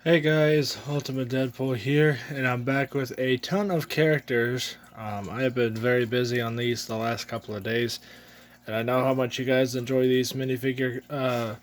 Hey guys, Ultimate Deadpool here, and I'm back with a ton of characters. I have been very busy on these the last couple of days, and I know how much you guys enjoy these minifigure, I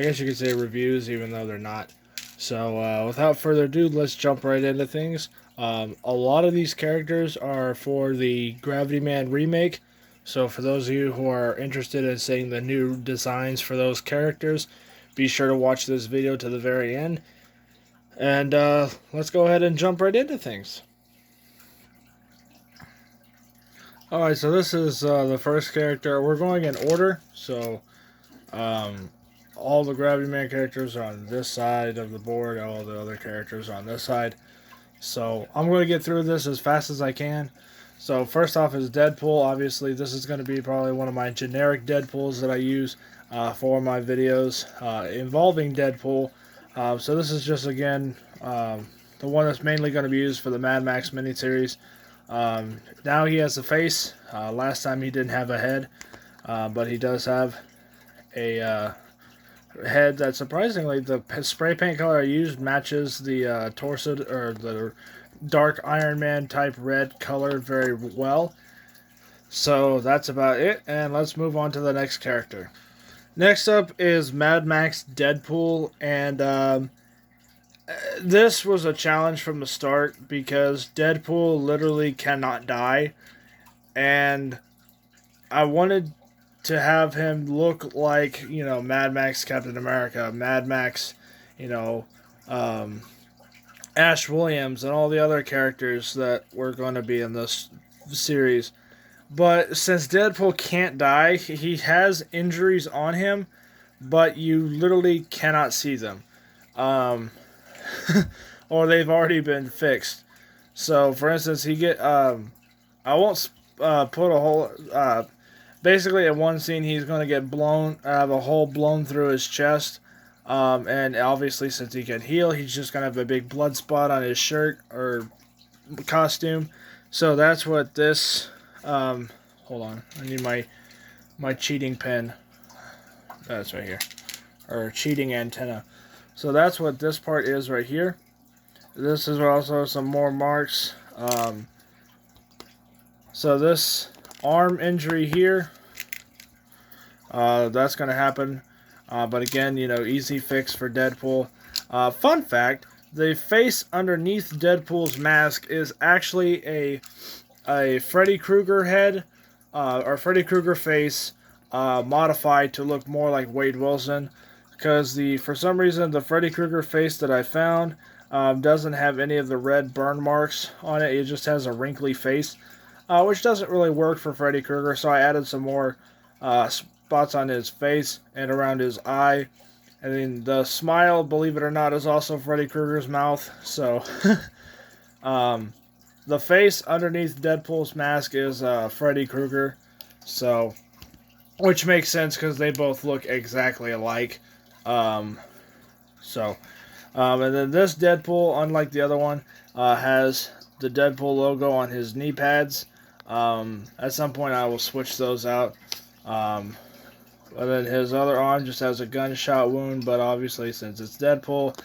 guess you could say reviews, even though they're not. So, without further ado, let's jump right into things. A lot of these characters are for the Gravity Man remake, so for those of you who are interested in seeing the new designs for those characters, be sure to watch this video to the very end. And let's go ahead and jump right into things. Alright, so this is the first character. We're going in order. So um, all the Gravity Man characters are on this side of the board. All the other characters are on this side. So I'm going to get through this as fast as I can. So first off is Deadpool. Obviously, this is going to be probably one of my generic Deadpools that I use for my videos involving Deadpool. So this is just, again, the one that's mainly going to be used for the Mad Max miniseries. Now he has a face. Last time he didn't have a head, but he does have a head that, surprisingly, the spray paint color I used matches the torso, or the dark Iron Man type red color, very well. So that's about it, and let's move on to the next character. Next up is Mad Max Deadpool, and this was a challenge from the start because Deadpool literally cannot die, and I wanted to have him look like, Mad Max Captain America, Mad Max, you know, um, Ash Williams, and all the other characters that were going to be in this series. But since Deadpool can't die, he has injuries on him, but you literally cannot see them. Um, or they've already been fixed. So, for instance, I won't put a whole. Basically, in one scene, he's going to get have a hole blown through his chest. And obviously, since he can heal, he's just going to have a big blood spot on his shirt or costume. So that's what this. Hold on, I need my cheating pen. That's right here, or cheating antenna. So that's what this part is right here. This is also some more marks. So this arm injury here, that's going to happen. But again, easy fix for Deadpool. Fun fact, the face underneath Deadpool's mask is actually a Freddy Krueger head, or Freddy Krueger face, modified to look more like Wade Wilson. Because for some reason, the Freddy Krueger face that I found doesn't have any of the red burn marks on it. It just has a wrinkly face, which doesn't really work for Freddy Krueger. So I added some more spots on his face and around his eye. And then the smile, believe it or not, is also Freddy Krueger's mouth. So the face underneath Deadpool's mask is Freddy Krueger. So, which makes sense because they both look exactly alike. And then this Deadpool, unlike the other one, has the Deadpool logo on his knee pads. At some point, I will switch those out. And then his other arm just has a gunshot wound, but obviously, since it's Deadpool,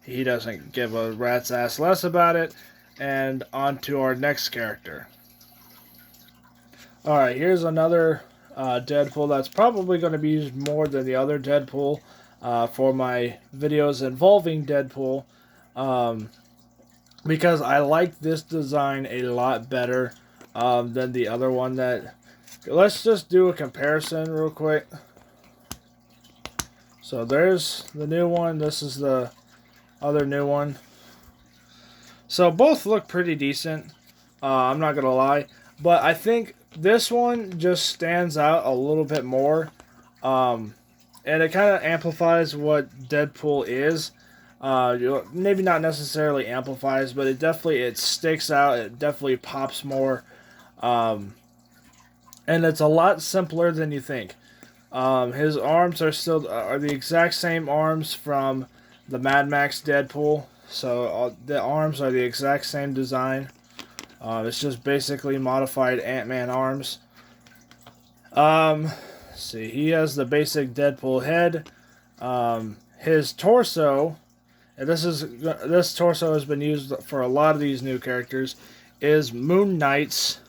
he doesn't give a rat's ass less about it. And on to our next character. Alright, here's another Deadpool that's probably going to be used more than the other Deadpool for my videos involving Deadpool, because I like this design a lot better than the other one. Let's just do a comparison real quick. So there's the new one. This is the other new one. So both look pretty decent. I'm not going to lie. But I think this one just stands out a little bit more. And it kind of amplifies what Deadpool is. Maybe not necessarily amplifies, but it sticks out. It definitely pops more. And it's a lot simpler than you think. His arms are the exact same arms from the Mad Max Deadpool. So the arms are the exact same design. It's just basically modified Ant-Man arms. Let's see, he has the basic Deadpool head. His torso and this torso has been used for a lot of these new characters, is Moon Knight's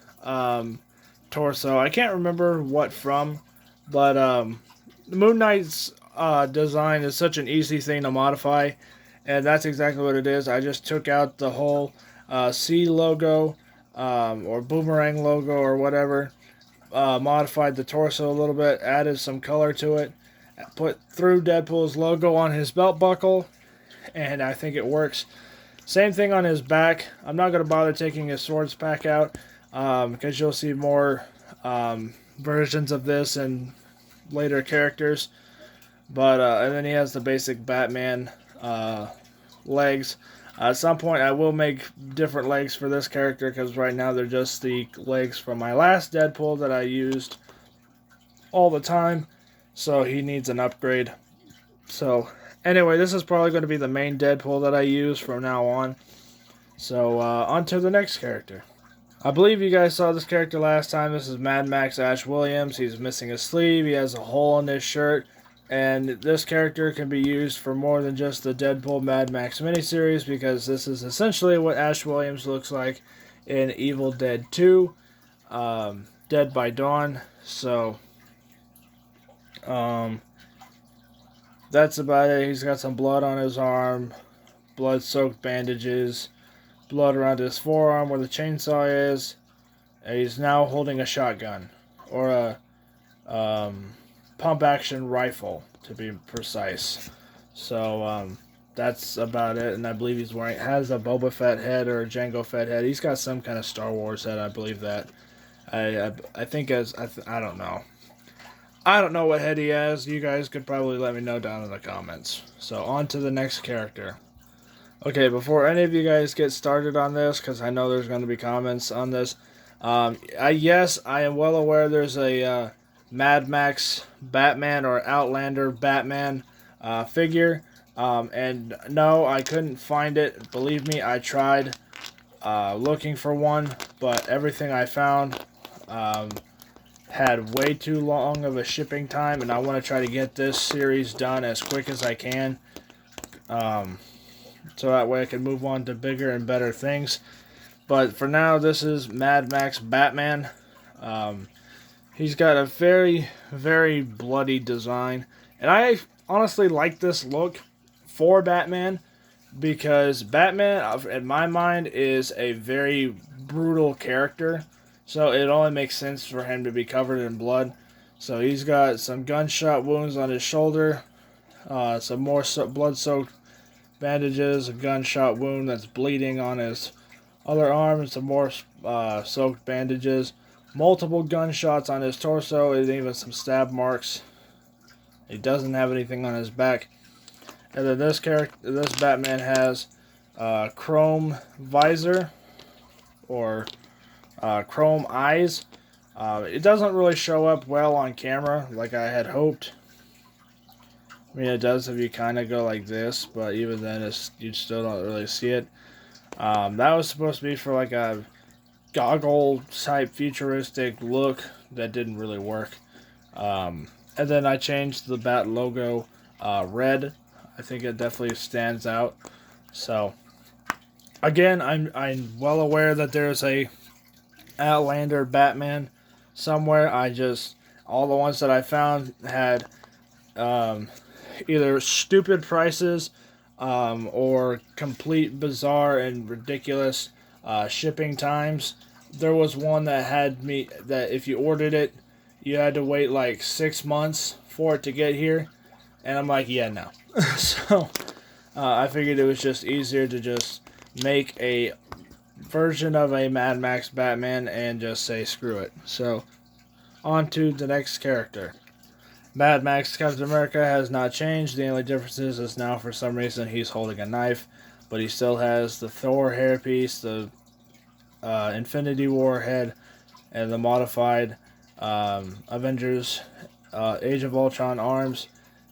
torso. I can't remember what from, but Moon Knight's design is such an easy thing to modify, and that's exactly what it is. I just took out the whole C logo or boomerang logo or whatever, modified the torso a little bit, added some color to it, threw Deadpool's logo on his belt buckle, and I think it works. Same thing on his back. I'm not going to bother taking his swords pack out because you'll see more versions of this in later characters. But and then he has the basic Batman legs. At some point, I will make different legs for this character because right now they're just the legs from my last Deadpool that I used all the time. So he needs an upgrade. So anyway, this is probably going to be the main Deadpool that I use from now on. So on to the next character. I believe you guys saw this character last time. This is Mad Max Ash Williams. He's missing a sleeve. He has a hole in his shirt. And this character can be used for more than just the Deadpool Mad Max miniseries because this is essentially what Ash Williams looks like in Evil Dead 2, Dead by Dawn. So, that's about it. He's got some blood on his arm, blood-soaked bandages, blood around his forearm where the chainsaw is. And he's now holding a shotgun or a pump-action rifle, to be precise. So that's about it. And I believe has a Boba Fett head or a Jango Fett head. He's got some kind of Star Wars head. I believe that. I think I don't know. I don't know what head he has. You guys could probably let me know down in the comments. So on to the next character. Okay, before any of you guys get started on this, because I know there's going to be comments on this, yes, I am well aware there's a Mad Max Batman or Outlander Batman figure, and no, I couldn't find it. Believe me, I tried looking for one, but everything I found had way too long of a shipping time, and I want to try to get this series done as quick as I can. So that way I can move on to bigger and better things. But for now, this is Mad Max Batman. He's got a very, very bloody design. And I honestly like this look for Batman because Batman, in my mind, is a very brutal character. So it only makes sense for him to be covered in blood. So he's got some gunshot wounds on his shoulder, some more blood-soaked bandages, a gunshot wound that's bleeding on his other arm, and some more soaked bandages, multiple gunshots on his torso, and even some stab marks. He doesn't have anything on his back. And then this Batman has chrome visor or chrome eyes. It doesn't really show up well on camera like I had hoped. I mean, it does if you kind of go like this, but even then, you still don't really see it. That was supposed to be for like a goggle-type futuristic look that didn't really work. And then I changed the Bat logo red. I think it definitely stands out. So, again, I'm well aware that there's a Outlander Batman somewhere. All the ones that I found had either stupid prices or complete bizarre and ridiculous shipping times. There was one that if you ordered it, you had to wait like 6 months for it to get here, and I'm like, yeah, no. So I figured it was just easier to just make a version of a Mad Max Batman and just say screw it. So on to the next character. Mad Max Captain America has not changed. The only difference is now for some reason he's holding a knife, but he still has the Thor hairpiece, the Infinity War head, and the modified Avengers Age of Ultron arms,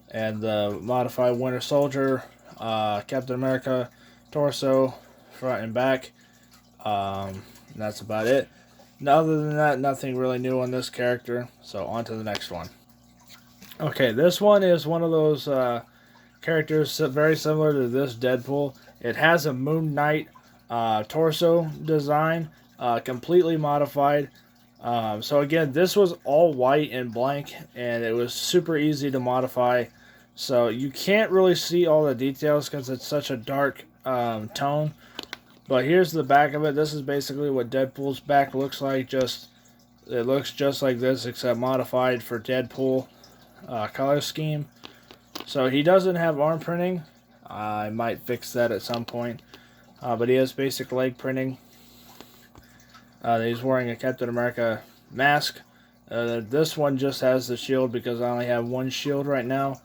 and the modified Winter Soldier Captain America torso, front and back. And that's about it. Other than that, nothing really new on this character. So on to the next one. Okay, this one is one of those character is very similar to this Deadpool. It has a Moon Knight torso design, completely modified. So again, this was all white and blank, and it was super easy to modify. So you can't really see all the details because it's such a dark tone. But here's the back of it. This is basically what Deadpool's back looks like. Just it looks just like this, except modified for Deadpool color scheme. So he doesn't have arm printing. I might fix that at some point. But he has basic leg printing. He's wearing a Captain America mask. This one just has the shield because I only have one shield right now.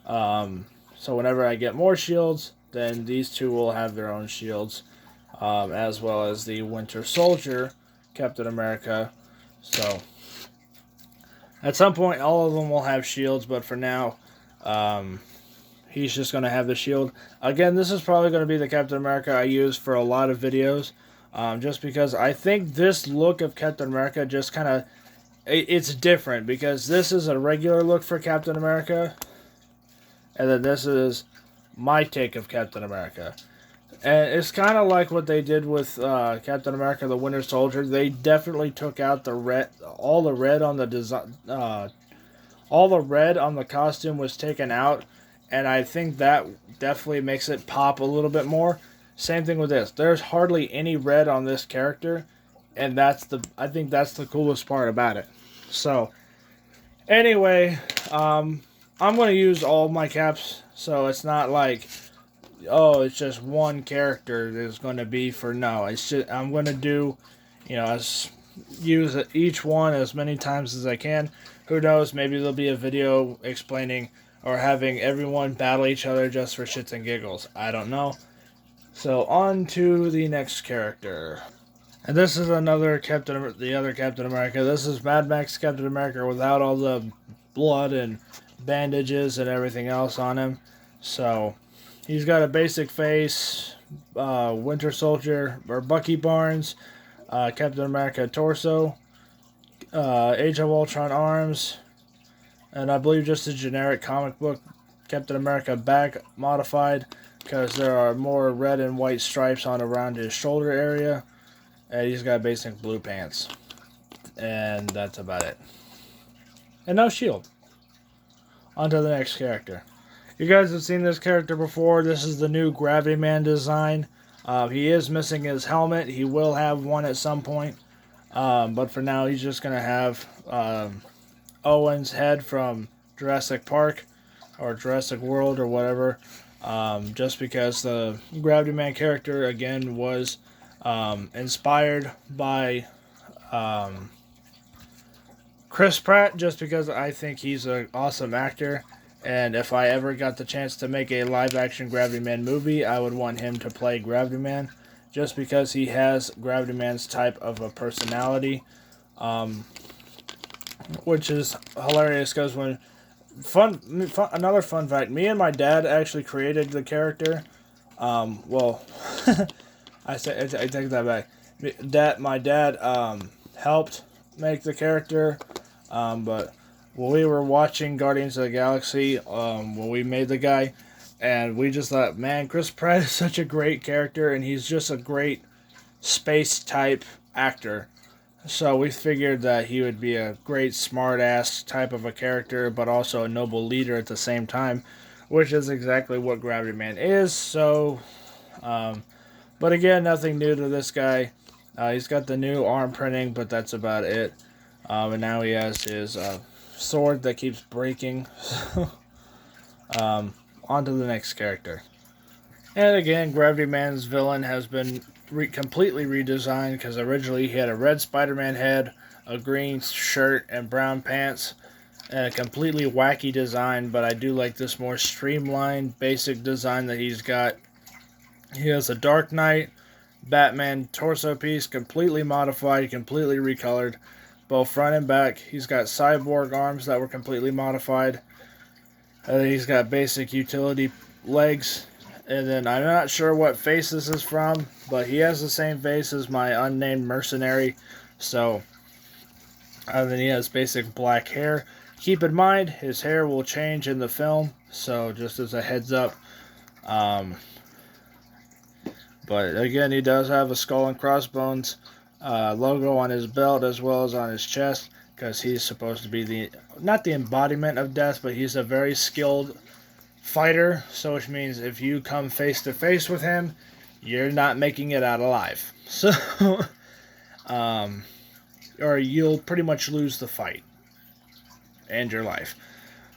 So whenever I get more shields, then these two will have their own shields. As well as the Winter Soldier Captain America. So at some point, all of them will have shields, but for now, he's just going to have the shield. Again, this is probably going to be the Captain America I use for a lot of videos, just because I think this look of Captain America just kind of, it's different, because this is a regular look for Captain America, and then this is my take of Captain America. And it's kind of like what they did with Captain America: The Winter Soldier. They definitely took out the red, all the red on the design, all the red on the costume was taken out, and I think that definitely makes it pop a little bit more. Same thing with this. There's hardly any red on this character, and I think that's the coolest part about it. So, anyway, I'm gonna use all my caps, so it's not like, oh, it's just one character there's going to be for no. It's just, I'm going to do, use each one as many times as I can. Who knows, maybe there'll be a video explaining or having everyone battle each other just for shits and giggles. I don't know. So on to the next character. And this is the other Captain America. This is Mad Max Captain America without all the blood and bandages and everything else on him. So he's got a basic face, Winter Soldier, or Bucky Barnes, Captain America torso, Age of Ultron arms, and I believe just a generic comic book Captain America back modified, because there are more red and white stripes on around his shoulder area, and he's got basic blue pants. And that's about it. And no shield. On to the next character. You guys have seen this character before. This is the new Gravity Man design. He is missing his helmet. He will have one at some point. But for now, he's just going to have Owen's head from Jurassic Park or Jurassic World or whatever. Just because the Gravity Man character, again, was inspired by Chris Pratt, just because I think he's an awesome actor. And if I ever got the chance to make a live-action Gravity Man movie, I would want him to play Gravity Man, just because he has Gravity Man's type of a personality, which is hilarious. Because another fun fact: me and my dad actually created the character. Well, I take that back. My dad helped make the character, but when we were watching Guardians of the Galaxy, when we made the guy, and we just thought, man, Chris Pratt is such a great character, and he's just a great space-type actor. So we figured that he would be a great smart-ass type of a character, but also a noble leader at the same time, which is exactly what Gravity Man is. So, but again, nothing new to this guy. He's got the new arm printing, but that's about it. And now he has his sword that keeps breaking. On to the next character. And again, Gravity Man's villain has been completely redesigned, because originally he had a red Spider-Man head, a green shirt, and brown pants, and a completely wacky design, but I do like this more streamlined, basic design that he's got. He has a Dark Knight Batman torso piece, completely modified, completely recolored, both front and back. He's got cyborg arms that were completely modified. He's got basic utility legs. And then I'm not sure what face this is from, but he has the same face as my unnamed mercenary. So, and then he has basic black hair. Keep in mind, his hair will change in the film. So just as a heads up. Um, but again, he does have a skull and crossbones logo on his belt as well as on his chest, because he's supposed to be not the embodiment of death, but he's a very skilled fighter. So which means if you come face to face with him, you're not making it out alive. So, or you'll pretty much lose the fight and your life.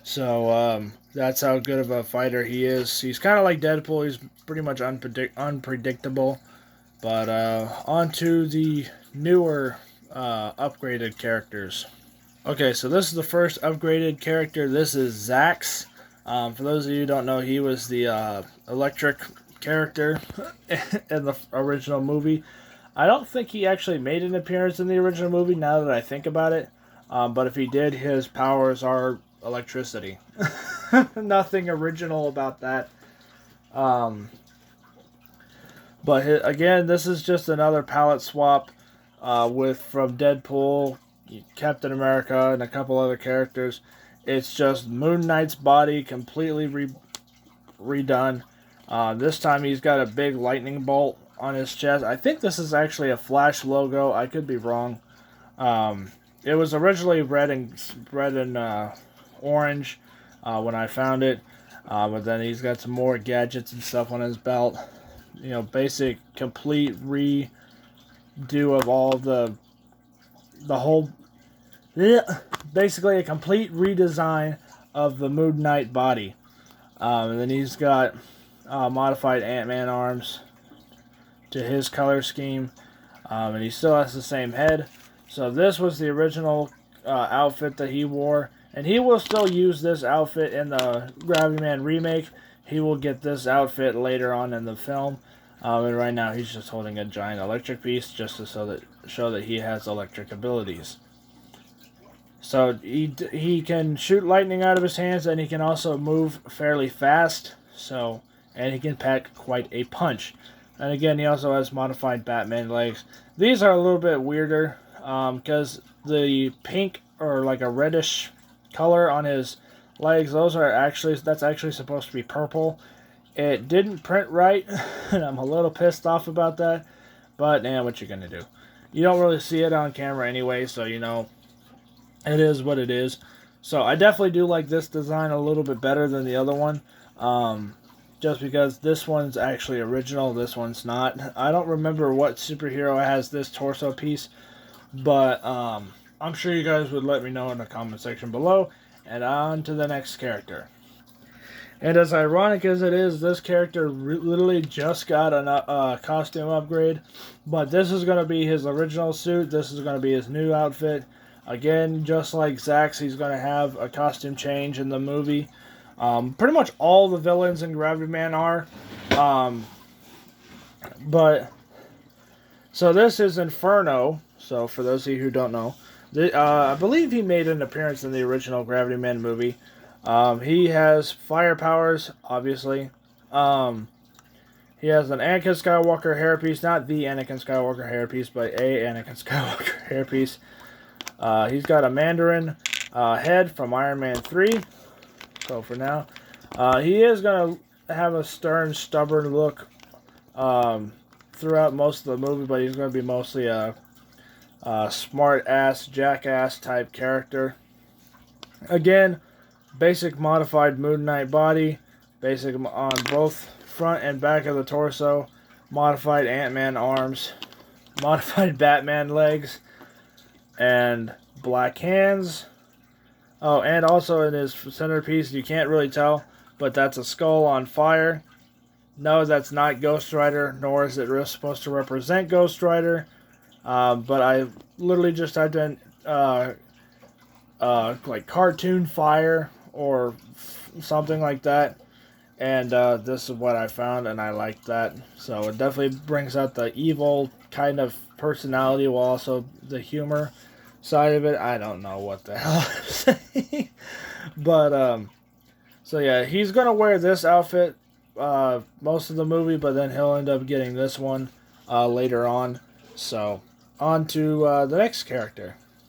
So that's how good of a fighter he is. He's kind of like Deadpool. He's pretty much unpredictable. But on to the newer upgraded characters. Okay, so this is the first upgraded character. This is Zax. For those of you who don't know, he was the electric character in the original movie. I don't think he actually made an appearance in the original movie, now that I think about it. But if he did, his powers are electricity. Nothing original about that. But again, this is just another palette swap from Deadpool, Captain America, and a couple other characters. It's just Moon Knight's body completely redone. This time he's got a big lightning bolt on his chest. I think this is actually a Flash logo. I could be wrong. It was originally red and orange when I found it, but then he's got some more gadgets and stuff on his belt. You know, basic complete redo of all the whole. Basically, a complete redesign of the Moon Knight body. And then he's got modified Ant-Man arms to his color scheme, and he still has the same head. So this was the original outfit that he wore, and he will still use this outfit in the Gravity Man remake. He will get this outfit later on in the film, and right now he's just holding a giant electric piece just to show that he has electric abilities. So he can shoot lightning out of his hands, and he can also move fairly fast. And he can pack quite a punch. And again, he also has modified Batman legs. These are a little bit weirder because the pink or like a reddish color on his legs, that's actually supposed to be purple. It didn't print right, and I'm a little pissed off about that. But what you gonna do? You don't really see it on camera anyway, so you know, it is what it is. So I definitely do like this design a little bit better than the other one. Just because this one's actually original, this one's not. I don't remember what superhero has this torso piece, but I'm sure you guys would let me know in the comment section below. And on to the next character. And as ironic as it is, this character literally just got a costume upgrade. But this is going to be his original suit. This is going to be his new outfit. Again, just like Zax, he's going to have a costume change in the movie. Pretty much all the villains in Gravity Man are. So this is Inferno. So for those of you who don't know, I believe he made an appearance in the original Gravity Man movie. He has fire powers, obviously. He has an Anakin Skywalker hairpiece. Not the Anakin Skywalker hairpiece, but a Anakin Skywalker hairpiece. He's got a Mandarin head from Iron Man 3. So for now, he is going to have a stern, stubborn look throughout most of the movie, but he's going to be mostly a smart-ass, jackass type character. Again, basic modified Moon Knight body, basic on both front and back of the torso, modified Ant-Man arms, modified Batman legs, and black hands. Oh, and also in his centerpiece, you can't really tell, but that's a skull on fire. No, that's not Ghost Rider, nor is it supposed to represent Ghost Rider. But I literally just typed in like cartoon fire or something like that, and this is what I found, and I like that. So it definitely brings out the evil kind of personality while also the humor side of it. I don't know what the hell I'm saying. But so yeah, he's gonna wear this outfit most of the movie, but then he'll end up getting this one later on. So on to the next character.